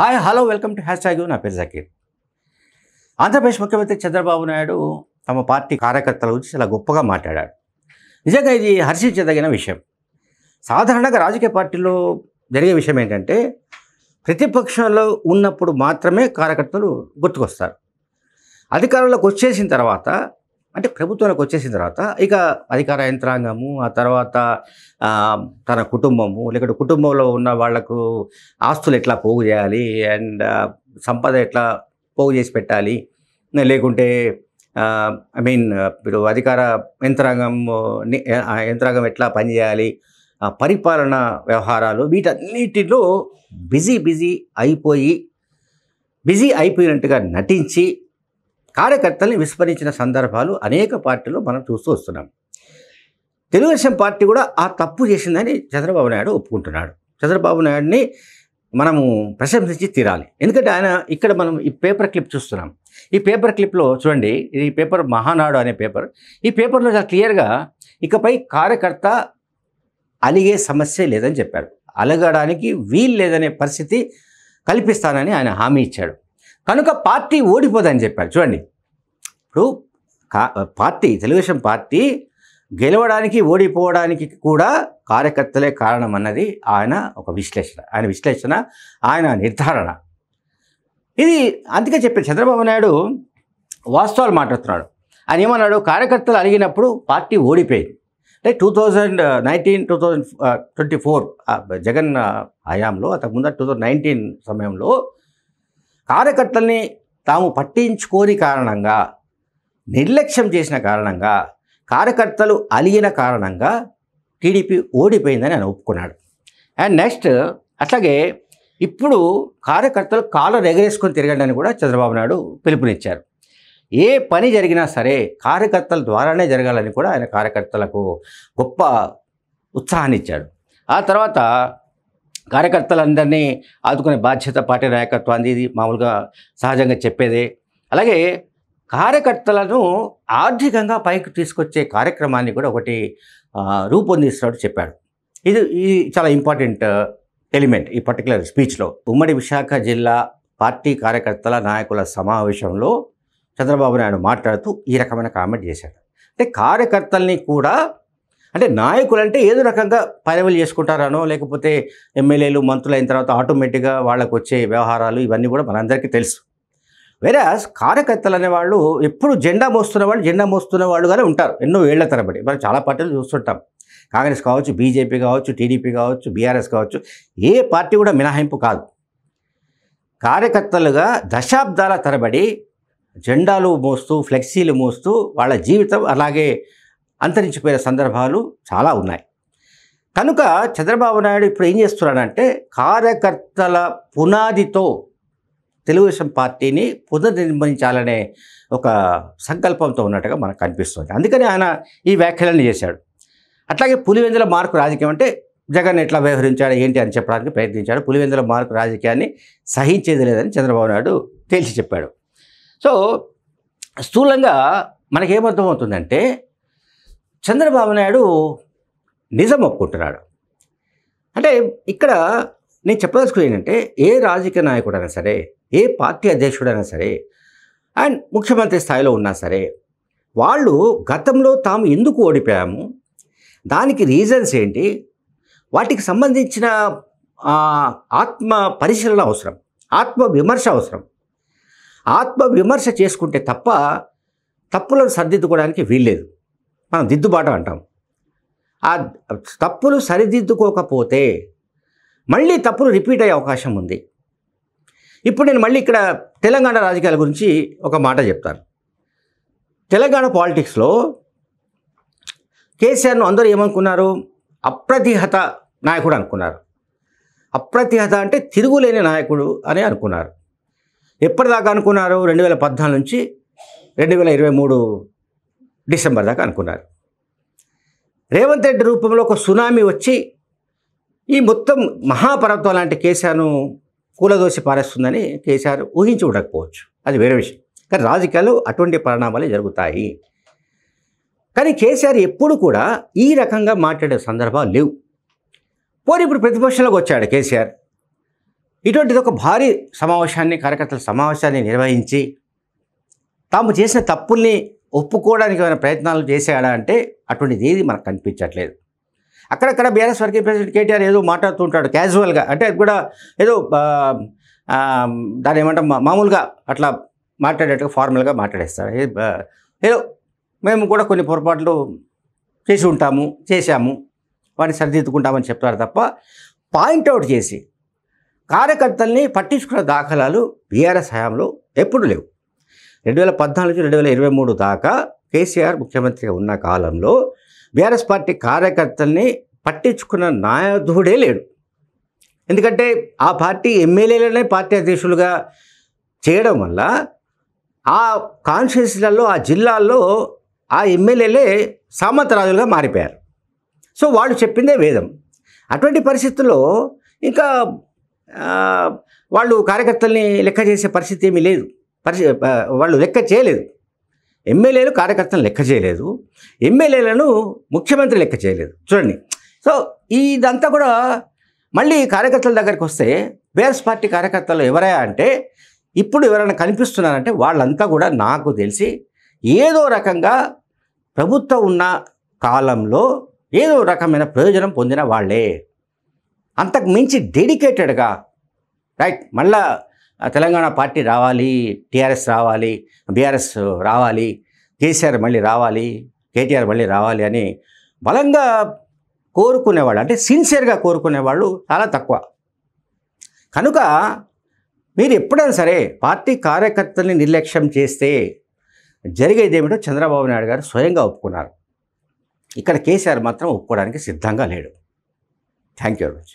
Hi hello welcome to hash tag నా పేరు జకీర్. ఆంధ్రప్రదేశ్ ముఖ్యమంత్రి చంద్రబాబు నాయుడు తమ పార్టీ కార్యకర్తల గురించి చాలా గొప్పగా మాట్లాడాడు. నిజంగా ఇది హర్షించదగిన విషయం. సాధారణంగా రాజకీయ పార్టీలో జరిగే విషయం ఏంటంటే ప్రతిపక్షంలో ఉన్నప్పుడు మాత్రమే కార్యకర్తలు గుర్తుకొస్తారు. అధికారంలోకి వచ్చేసిన తర్వాత అంటే ప్రభుత్వంలోకి వచ్చేసిన తర్వాత ఇక అధికార యంత్రాంగము, ఆ తర్వాత తన కుటుంబము, లేకపోతే కుటుంబంలో ఉన్న వాళ్లకు ఆస్తులు ఎట్లా పోగు చేయాలి అండ్ సంపద ఎట్లా పోగు చేసి పెట్టాలి, లేకుంటే ఇప్పుడు అధికార యంత్రాంగం ఎట్లా పనిచేయాలి, పరిపాలన వ్యవహారాలు, వీటన్నిటిలో బిజీ అయిపోయినట్టుగా నటించి కార్యకర్తల్ని విస్మరించిన సందర్భాలు అనేక పార్టీలు మనం చూస్తూ వస్తున్నాం. తెలుగుదేశం పార్టీ కూడా ఆ తప్పు చేసిందని చంద్రబాబు నాయుడు ఒప్పుకుంటున్నాడు. చంద్రబాబు నాయుడిని మనము ప్రశంసించి తీరాలి. ఎందుకంటే ఆయన ఇక్కడ మనం ఈ పేపర్ క్లిప్ చూస్తున్నాం. ఈ పేపర్ క్లిప్లో చూడండి, ఈ పేపర్ మహానాడు అనే పేపర్. ఈ పేపర్లో చాలా క్లియర్గా ఇకపై కార్యకర్త అలిగే సమస్య లేదని చెప్పారు. అలగడానికి వీలు లేదనే పరిస్థితి కల్పిస్తానని ఆయన హామీ ఇచ్చాడు. కనుక పార్టీ ఓడిపోదని చెప్పారు. చూడండి, ఇప్పుడు తెలుగుదేశం పార్టీ గెలవడానికి ఓడిపోవడానికి కూడా కార్యకర్తలే కారణం అన్నది ఆయన ఒక విశ్లేషణ, ఆయన నిర్ధారణ. ఇది అందుకే చెప్పారు చంద్రబాబు నాయుడు వాస్తవాలు మాట్లాడుతున్నాడు. ఆయన ఏమన్నాడు, కార్యకర్తలు అడిగినప్పుడు పార్టీ ఓడిపోయింది. అంటే 2024 జగన్ హయాంలో, అంతకుముందు 2019 సమయంలో కార్యకర్తల్ని తాము పట్టించుకోని కారణంగా, నిర్లక్ష్యం చేసిన కారణంగా, కార్యకర్తలు అలిగిన కారణంగా టీడీపీ ఓడిపోయిందని ఆయన ఒప్పుకున్నాడు. అండ్ నెక్స్ట్ అట్లాగే ఇప్పుడు కార్యకర్తలు కాళ్ళను ఎగరేసుకొని తిరగండి కూడా చంద్రబాబు నాయుడు పిలుపునిచ్చారు. ఏ పని జరిగినా సరే కార్యకర్తల ద్వారానే జరగాలని కూడా ఆయన కార్యకర్తలకు గొప్ప ఉత్సాహాన్ని ఇచ్చాడు. ఆ తర్వాత కార్యకర్తలందరినీ ఆదుకునే బాధ్యత పార్టీ నాయకత్వాన్ని, ఇది మామూలుగా సహజంగా చెప్పేదే. అలాగే కార్యకర్తలను ఆర్థికంగా పైకి తీసుకొచ్చే కార్యక్రమాన్ని కూడా ఒకటి రూపొందిస్తున్నట్టు చెప్పాడు. ఇది చాలా ఇంపార్టెంట్ ఎలిమెంట్ ఈ పర్టికులర్ స్పీచ్లో. ఉమ్మడి విశాఖ జిల్లా పార్టీ కార్యకర్తల నాయకుల సమావేశంలో చంద్రబాబు నాయుడు మాట్లాడుతూ ఈ రకమైన కామెంట్ చేశాడు. అంటే కార్యకర్తల్ని కూడా, అంటే నాయకులంటే ఏదో రకంగా పదవులు చేసుకుంటారనో, లేకపోతే ఎమ్మెల్యేలు మంత్రులు అయిన తర్వాత ఆటోమేటిక్గా వాళ్ళకు వచ్చే వ్యవహారాలు ఇవన్నీ కూడా మనందరికీ తెలుసు. వేరే కార్యకర్తలు అనేవాళ్ళు ఎప్పుడు జెండా మోస్తున్న వాళ్ళుగానే ఉంటారు ఎన్నో ఏళ్ల తరబడి. మనం చాలా పార్టీలు చూస్తుంటాం. కాంగ్రెస్ కావచ్చు, బీజేపీ కావచ్చు, టీడీపీ కావచ్చు, బీఆర్ఎస్ కావచ్చు, ఏ పార్టీ కూడా మినహాయింపు కాదు. కార్యకర్తలుగా దశాబ్దాల తరబడి జెండాలు మోస్తూ, ఫ్లెక్సీలు మోస్తూ వాళ్ళ జీవితం అలాగే అంతరించిపోయిన సందర్భాలు చాలా ఉన్నాయి. కనుక చంద్రబాబు నాయుడు ఇప్పుడు ఏం చేస్తున్నాడంటే కార్యకర్తల పునాదితో తెలుగుదేశం పార్టీని పునర్నిర్మించాలనే ఒక సంకల్పంతో ఉన్నట్టుగా మనకు కనిపిస్తుంది. అందుకని ఆయన ఈ వ్యాఖ్యలను చేశాడు. అట్లాగే పులివెందుల మార్కు రాజకీయం అంటే జగన్ ఎట్లా వ్యవహరించాడు ఏంటి అని చెప్పడానికి ప్రయత్నించాడు. పులివెందుల మార్కు రాజకీయాన్ని సహించేది లేదని చంద్రబాబు నాయుడు తేల్చి చెప్పాడు. సో స్థూలంగా మనకేమర్థమవుతుందంటే చంద్రబాబు నాయుడు నిజం ఒప్పుకుంటున్నాడు. అంటే ఇక్కడ నేను చెప్పదలుచుకుని ఏంటంటే ఏ రాజకీయ నాయకుడైనా సరే, ఏ పార్టీ అధ్యక్షుడైనా సరే, అండ్ ముఖ్యమంత్రి స్థాయిలో ఉన్నా సరే, వాళ్ళు గతంలో తాము ఎందుకు ఓడిపోయాము, దానికి రీజన్స్ ఏంటి, వాటికి సంబంధించిన ఆత్మ పరిశీలన అవసరం, ఆత్మవిమర్శ అవసరం. ఆత్మవిమర్శ చేసుకుంటే తప్ప తప్పులను సరిదిద్దుకోవడానికి వీల్లేదు. మనం దిద్దుబాటు అంటాం. ఆ తప్పులు సరిదిద్దుకోకపోతే మళ్ళీ తప్పులు రిపీట్ అయ్యే అవకాశం ఉంది. ఇప్పుడు నేను మళ్ళీ ఇక్కడ తెలంగాణ రాజకీయాల గురించి ఒక మాట చెప్తాను. తెలంగాణ పాలిటిక్స్లో కేసీఆర్ను అందరూ ఏమనుకున్నారు, అప్రతిహత నాయకుడు అనుకున్నారు. అప్రతిహత అంటే తిరుగులేని నాయకుడు అని అనుకున్నారు. ఎప్పటిదాకా అనుకున్నారు, 2014 నుంచి 2023 డిసెంబర్ దాకా అనుకున్నారు. రేవంత్ రెడ్డి రూపంలో ఒక సునామీ వచ్చి ఈ మొత్తం మహాపర్వతం లాంటి కేసీఆర్ను కూలదోసి పారేస్తుందని కేసీఆర్ ఊహించి ఉండకపోవచ్చు, అది వేరే విషయం. కానీ రాజకీయాల్లో అటువంటి పరిణామాలే జరుగుతాయి. కానీ కేసీఆర్ ఎప్పుడు కూడా ఈ రకంగా మాట్లాడే సందర్భాలు లేవు. పోనీ ఇప్పుడు ప్రతిపక్షంలోకి వచ్చాడు కేసీఆర్. ఇటువంటిది ఒక భారీ కార్యకర్తల సమావేశాన్ని నిర్వహించి తాము చేసిన తప్పుల్ని ఒప్పుకోవడానికి ఏమైనా ప్రయత్నాలు చేశాడా అంటే అటువంటిది ఏది మనకు కనిపించట్లేదు. అక్కడక్కడ బీఆర్ఎస్ వర్కింగ్ ప్రెసిడెంట్ కేటీఆర్ ఏదో మాట్లాడుతూ ఉంటాడు క్యాజువల్గా, అంటే అది కూడా ఏదో దాని ఏమంటాం మామూలుగా అట్లా మాట్లాడేట్టుగా ఫార్మల్గా మాట్లాడేస్తాడు. ఏదో మేము కూడా కొన్ని పొరపాట్లు చేశాము వాటిని సరిదిద్దుకుంటామని చెప్తారు తప్ప పాయింట్అవుట్ చేసి కార్యకర్తల్ని పట్టించుకున్న దాఖలాలు బీఆర్ఎస్ హయాంలో ఎప్పుడు లేవు. 2014-2023 దాకా కేసీఆర్ ముఖ్యమంత్రిగా ఉన్న కాలంలో బీఆర్ఎస్ పార్టీ కార్యకర్తల్ని పట్టించుకున్న నాయకుడే లేడు. ఎందుకంటే ఆ పార్టీ ఎమ్మెల్యేలనే పార్టీ అధ్యక్షులుగా చేయడం వల్ల ఆ కాన్స్టిట్యూన్సీలలో ఆ జిల్లాల్లో ఆ ఎమ్మెల్యేలే సామంతరాజులుగా మారిపోయారు. సో వాళ్ళు చెప్పిందే వేదం. అటువంటి పరిస్థితుల్లో ఇంకా వాళ్ళు కార్యకర్తల్ని లెక్క చేసే పరిస్థితి ఏమీ లేదు. వాళ్ళు లెక్క చేయలేదు. ఎమ్మెల్యేలు కార్యకర్తలను లెక్క చేయలేదు, ఎమ్మెల్యేలను ముఖ్యమంత్రి లెక్క చేయలేదు. చూడండి, సో ఇదంతా కూడా మళ్ళీ కార్యకర్తల దగ్గరికి వస్తే బీఆర్ఎస్ పార్టీ కార్యకర్తలు ఎవరయ్యా అంటే ఇప్పుడు ఎవరైనా కనిపిస్తున్నారంటే వాళ్ళంతా కూడా నాకు తెలిసి ఏదో రకంగా ప్రభుత్వం ఉన్న కాలంలో ఏదో రకమైన ప్రయోజనం పొందిన వాళ్ళే. అంతకు మించి డెడికేటెడ్గా రైట్ మళ్ళా తెలంగాణ పార్టీ రావాలి, టీఆర్ఎస్ రావాలి, బీఆర్ఎస్ రావాలి, కేసీఆర్ మళ్ళీ రావాలి, కేటీఆర్ మళ్ళీ రావాలి అని బలంగా కోరుకునేవాళ్ళు, అంటే సిన్సియర్గా కోరుకునేవాళ్ళు చాలా తక్కువ. కనుక మీరు ఎప్పుడైనా సరే పార్టీ కార్యకర్తల్ని నిర్లక్ష్యం చేస్తే జరిగేదేమిటో చంద్రబాబు నాయుడు గారు స్వయంగా ఒప్పుకున్నారు. ఇక్కడ కేసీఆర్ మాత్రం ఒప్పుకోవడానికి సిద్ధంగా లేడు. Thank you very much.